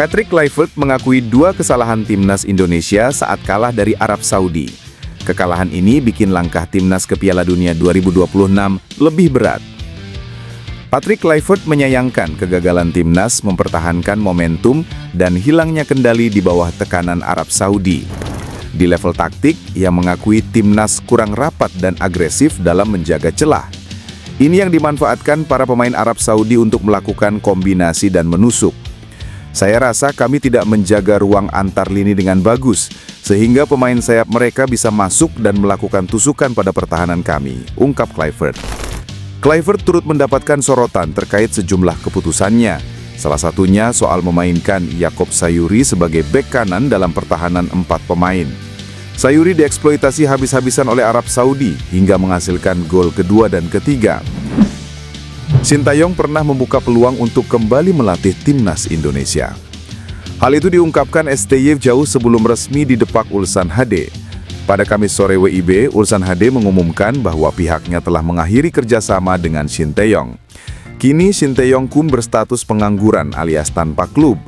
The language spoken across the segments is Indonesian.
Patrick Kluivert mengakui 2 kesalahan timnas Indonesia saat kalah dari Arab Saudi. Kekalahan ini bikin langkah timnas ke Piala Dunia 2026 lebih berat. Patrick Kluivert menyayangkan kegagalan timnas mempertahankan momentum dan hilangnya kendali di bawah tekanan Arab Saudi. Di level taktik, ia mengakui timnas kurang rapat dan agresif dalam menjaga celah. Ini yang dimanfaatkan para pemain Arab Saudi untuk melakukan kombinasi dan menusuk. Saya rasa kami tidak menjaga ruang antar lini dengan bagus, sehingga pemain sayap mereka bisa masuk dan melakukan tusukan pada pertahanan kami, ungkap Kluivert. Kluivert turut mendapatkan sorotan terkait sejumlah keputusannya, salah satunya soal memainkan Yacob Sayuri sebagai bek kanan dalam pertahanan 4 pemain. Sayuri dieksploitasi habis-habisan oleh Arab Saudi hingga menghasilkan gol kedua dan ketiga. Sintayong pernah membuka peluang untuk kembali melatih timnas Indonesia. Hal itu diungkapkan STY jauh sebelum resmi didepak Ulsan HD. Pada Kamis sore WIB, Ulsan HD mengumumkan bahwa pihaknya telah mengakhiri kerjasama dengan Sintayong. Kini Sintayong berstatus pengangguran alias tanpa klub.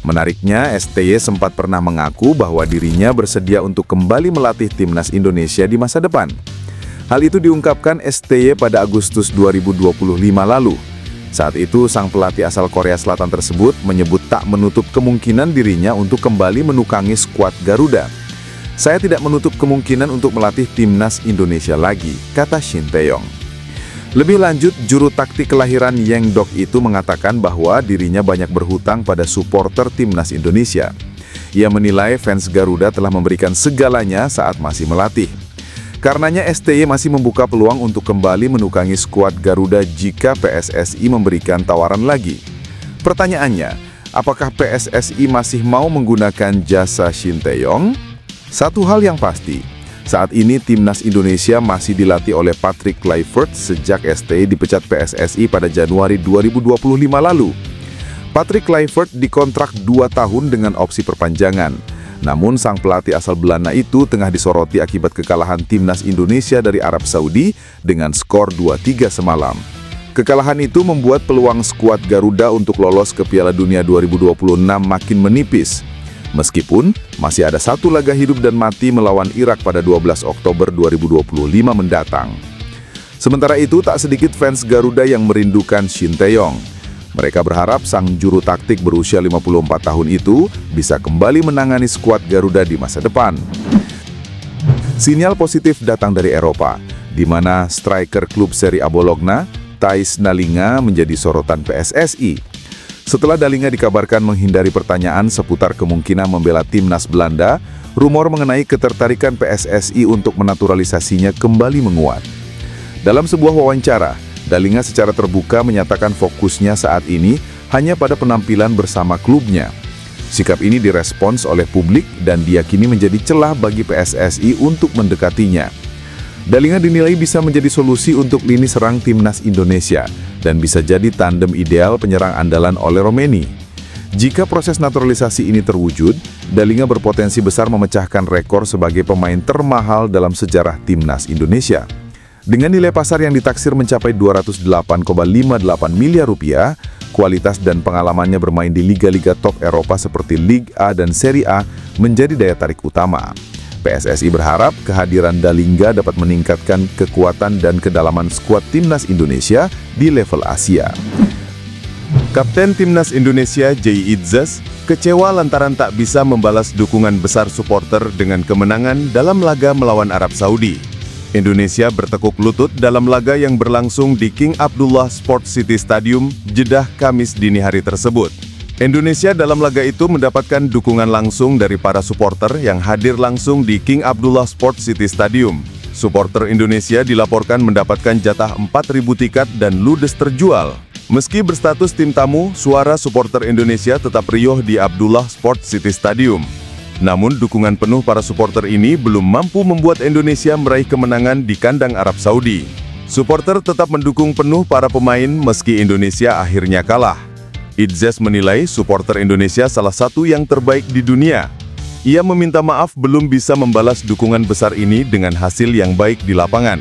Menariknya, STY sempat pernah mengaku bahwa dirinya bersedia untuk kembali melatih timnas Indonesia di masa depan. Hal itu diungkapkan STY pada Agustus 2025 lalu. Saat itu, sang pelatih asal Korea Selatan tersebut menyebut tak menutup kemungkinan dirinya untuk kembali menukangi skuad Garuda. Saya tidak menutup kemungkinan untuk melatih timnas Indonesia lagi, kata Sintayong. Lebih lanjut, juru taktik kelahiran Yengdok itu mengatakan bahwa dirinya banyak berhutang pada supporter timnas Indonesia. Ia menilai fans Garuda telah memberikan segalanya saat masih melatih. Karenanya STY masih membuka peluang untuk kembali menukangi skuad Garuda jika PSSI memberikan tawaran lagi. Pertanyaannya, apakah PSSI masih mau menggunakan jasa Sintayong? Satu hal yang pasti, saat ini timnas Indonesia masih dilatih oleh Patrick Kluivert sejak STY dipecat PSSI pada Januari 2025 lalu. Patrick Kluivert dikontrak 2 tahun dengan opsi perpanjangan. Namun sang pelatih asal Belanda itu tengah disoroti akibat kekalahan timnas Indonesia dari Arab Saudi dengan skor 2-3 semalam. Kekalahan itu membuat peluang skuad Garuda untuk lolos ke Piala Dunia 2026 makin menipis. Meskipun masih ada 1 laga hidup dan mati melawan Irak pada 12 Oktober 2025 mendatang. Sementara itu, tak sedikit fans Garuda yang merindukan Sintayong. Mereka berharap sang juru taktik berusia 54 tahun itu bisa kembali menangani skuad Garuda di masa depan. Sinyal positif datang dari Eropa, di mana striker klub Serie A Bologna, Thijs Dallinga menjadi sorotan PSSI. Setelah Dallinga dikabarkan menghindari pertanyaan seputar kemungkinan membela timnas Belanda, rumor mengenai ketertarikan PSSI untuk menaturalisasinya kembali menguat. Dalam sebuah wawancara, Dallinga secara terbuka menyatakan fokusnya saat ini hanya pada penampilan bersama klubnya. Sikap ini direspons oleh publik dan diyakini menjadi celah bagi PSSI untuk mendekatinya. Dallinga dinilai bisa menjadi solusi untuk lini serang timnas Indonesia dan bisa jadi tandem ideal penyerang andalan oleh Romeni. Jika proses naturalisasi ini terwujud, Dallinga berpotensi besar memecahkan rekor sebagai pemain termahal dalam sejarah timnas Indonesia. Dengan nilai pasar yang ditaksir mencapai 208,58 miliar rupiah, kualitas dan pengalamannya bermain di liga-liga top Eropa seperti Liga A dan Serie A menjadi daya tarik utama. PSSI berharap kehadiran Dallinga dapat meningkatkan kekuatan dan kedalaman skuad timnas Indonesia di level Asia. Kapten timnas Indonesia Jay Itzes kecewa lantaran tak bisa membalas dukungan besar supporter dengan kemenangan dalam laga melawan Arab Saudi. Indonesia bertekuk lutut dalam laga yang berlangsung di King Abdullah Sports City Stadium, Jeddah, Kamis dini hari tersebut. Indonesia dalam laga itu mendapatkan dukungan langsung dari para supporter yang hadir langsung di King Abdullah Sports City Stadium. Supporter Indonesia dilaporkan mendapatkan jatah 4.000 tiket dan ludes terjual. Meski berstatus tim tamu, suara supporter Indonesia tetap riuh di Abdullah Sports City Stadium. Namun dukungan penuh para supporter ini belum mampu membuat Indonesia meraih kemenangan di kandang Arab Saudi. Supporter tetap mendukung penuh para pemain meski Indonesia akhirnya kalah. Itzes menilai supporter Indonesia salah satu yang terbaik di dunia. Ia meminta maaf belum bisa membalas dukungan besar ini dengan hasil yang baik di lapangan.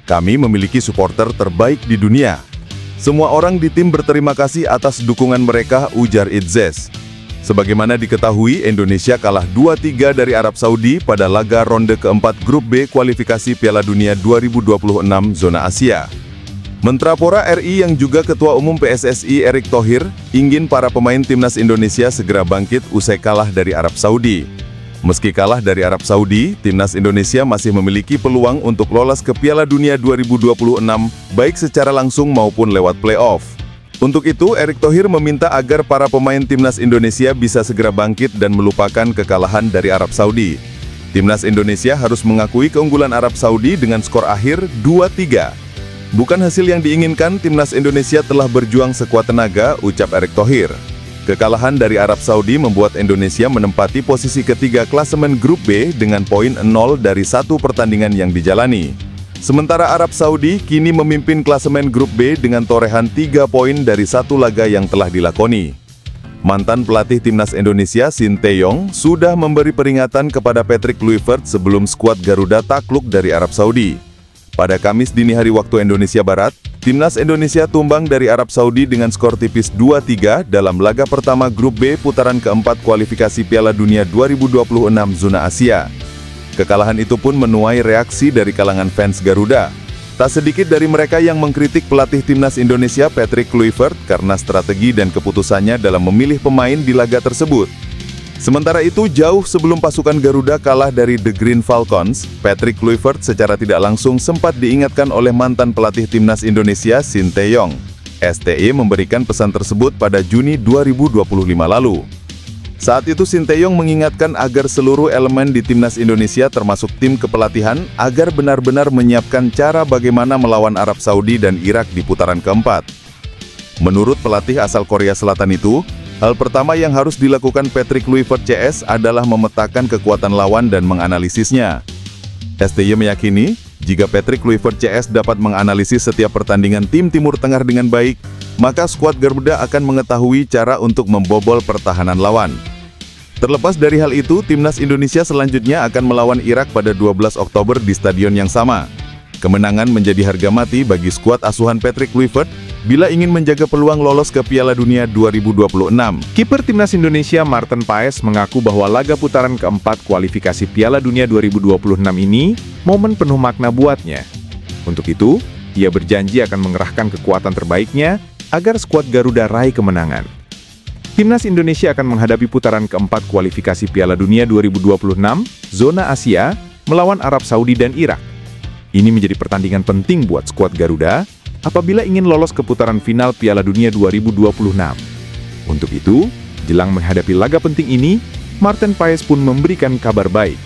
Kami memiliki supporter terbaik di dunia. Semua orang di tim berterima kasih atas dukungan mereka, ujar Itzes. Sebagaimana diketahui, Indonesia kalah 2-3 dari Arab Saudi pada laga ronde keempat Grup B kualifikasi Piala Dunia 2026 zona Asia. Mentrapora RI yang juga Ketua Umum PSSI Erick Thohir ingin para pemain timnas Indonesia segera bangkit usai kalah dari Arab Saudi. Meski kalah dari Arab Saudi, timnas Indonesia masih memiliki peluang untuk lolos ke Piala Dunia 2026 baik secara langsung maupun lewat playoff. Untuk itu, Erick Thohir meminta agar para pemain timnas Indonesia bisa segera bangkit dan melupakan kekalahan dari Arab Saudi. Timnas Indonesia harus mengakui keunggulan Arab Saudi dengan skor akhir 2-3. Bukan hasil yang diinginkan, timnas Indonesia telah berjuang sekuat tenaga, ucap Erick Thohir. Kekalahan dari Arab Saudi membuat Indonesia menempati posisi ketiga klasemen Grup B dengan poin 0 dari 1 pertandingan yang dijalani. Sementara Arab Saudi kini memimpin klasemen Grup B dengan torehan 3 poin dari 1 laga yang telah dilakoni. Mantan pelatih timnas Indonesia Shin Tae-yong sudah memberi peringatan kepada Patrick Kluivert sebelum skuad Garuda takluk dari Arab Saudi. Pada Kamis dini hari waktu Indonesia Barat, timnas Indonesia tumbang dari Arab Saudi dengan skor tipis 2-3 dalam laga pertama Grup B putaran keempat kualifikasi Piala Dunia 2026 zona Asia. Kekalahan itu pun menuai reaksi dari kalangan fans Garuda. Tak sedikit dari mereka yang mengkritik pelatih timnas Indonesia Patrick Kluivert karena strategi dan keputusannya dalam memilih pemain di laga tersebut. Sementara itu, jauh sebelum pasukan Garuda kalah dari The Green Falcons, Patrick Kluivert secara tidak langsung sempat diingatkan oleh mantan pelatih timnas Indonesia Shin Tae-yong. STY memberikan pesan tersebut pada Juni 2025 lalu. Saat itu Shin Tae-yong mengingatkan agar seluruh elemen di timnas Indonesia termasuk tim kepelatihan agar benar-benar menyiapkan cara bagaimana melawan Arab Saudi dan Irak di putaran keempat. Menurut pelatih asal Korea Selatan itu, hal pertama yang harus dilakukan Patrick Kluivert CS adalah memetakan kekuatan lawan dan menganalisisnya. STY meyakini, jika Patrick Kluivert CS dapat menganalisis setiap pertandingan tim Timur Tengah dengan baik, maka skuad Garuda akan mengetahui cara untuk membobol pertahanan lawan. Terlepas dari hal itu, timnas Indonesia selanjutnya akan melawan Irak pada 12 Oktober di stadion yang sama. Kemenangan menjadi harga mati bagi skuad asuhan Patrick Kluivert bila ingin menjaga peluang lolos ke Piala Dunia 2026. Kiper timnas Indonesia Maarten Paes mengaku bahwa laga putaran keempat kualifikasi Piala Dunia 2026 ini momen penuh makna buatnya. Untuk itu, ia berjanji akan mengerahkan kekuatan terbaiknya agar skuad Garuda raih kemenangan. Timnas Indonesia akan menghadapi putaran keempat kualifikasi Piala Dunia 2026 zona Asia melawan Arab Saudi dan Irak. Ini menjadi pertandingan penting buat skuad Garuda apabila ingin lolos ke putaran final Piala Dunia 2026. Untuk itu, jelang menghadapi laga penting ini, Maarten Paes pun memberikan kabar baik.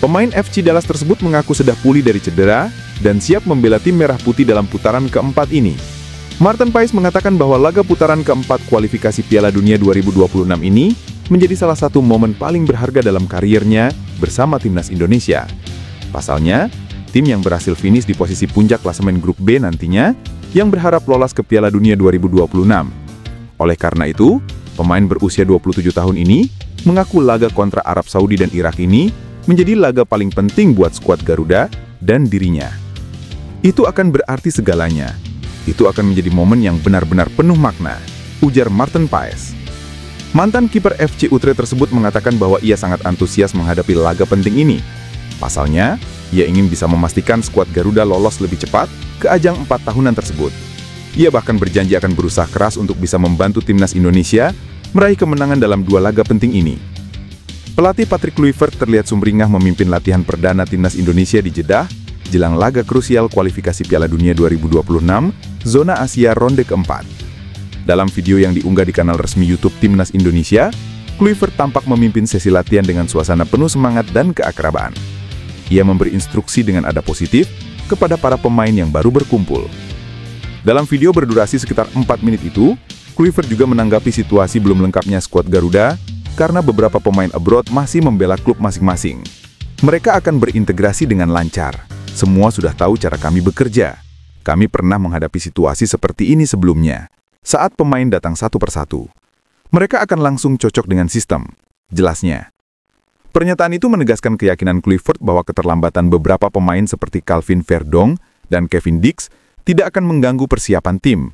Pemain FC Dallas tersebut mengaku sudah pulih dari cedera dan siap membela tim merah putih dalam putaran keempat ini. Maarten Paes mengatakan bahwa laga putaran keempat kualifikasi Piala Dunia 2026 ini menjadi salah satu momen paling berharga dalam karirnya bersama timnas Indonesia. Pasalnya, tim yang berhasil finish di posisi puncak klasemen Grup B nantinya yang berharap lolos ke Piala Dunia 2026. Oleh karena itu, pemain berusia 27 tahun ini mengaku laga kontra Arab Saudi dan Irak ini menjadi laga paling penting buat skuad Garuda dan dirinya. Itu akan berarti segalanya. Itu akan menjadi momen yang benar-benar penuh makna, ujar Maarten Paes. Mantan kiper FC Utrecht tersebut mengatakan bahwa ia sangat antusias menghadapi laga penting ini. Pasalnya, ia ingin bisa memastikan skuad Garuda lolos lebih cepat ke ajang 4 tahunan tersebut. Ia bahkan berjanji akan berusaha keras untuk bisa membantu timnas Indonesia meraih kemenangan dalam 2 laga penting ini. Pelatih Patrick Kluivert terlihat sumringah memimpin latihan perdana timnas Indonesia di Jeddah jelang laga krusial kualifikasi Piala Dunia 2026 zona Asia ronde keempat. Dalam video yang diunggah di kanal resmi YouTube Timnas Indonesia, Kluivert tampak memimpin sesi latihan dengan suasana penuh semangat dan keakraban. Ia memberi instruksi dengan nada positif kepada para pemain yang baru berkumpul. Dalam video berdurasi sekitar 4 menit itu, Kluivert juga menanggapi situasi belum lengkapnya skuad Garuda karena beberapa pemain abroad masih membela klub masing-masing. Mereka akan berintegrasi dengan lancar. Semua sudah tahu cara kami bekerja. Kami pernah menghadapi situasi seperti ini sebelumnya. Saat pemain datang satu persatu, mereka akan langsung cocok dengan sistem, jelasnya. Pernyataan itu menegaskan keyakinan Kluivert bahwa keterlambatan beberapa pemain seperti Calvin Verdong dan Kevin Dix tidak akan mengganggu persiapan tim,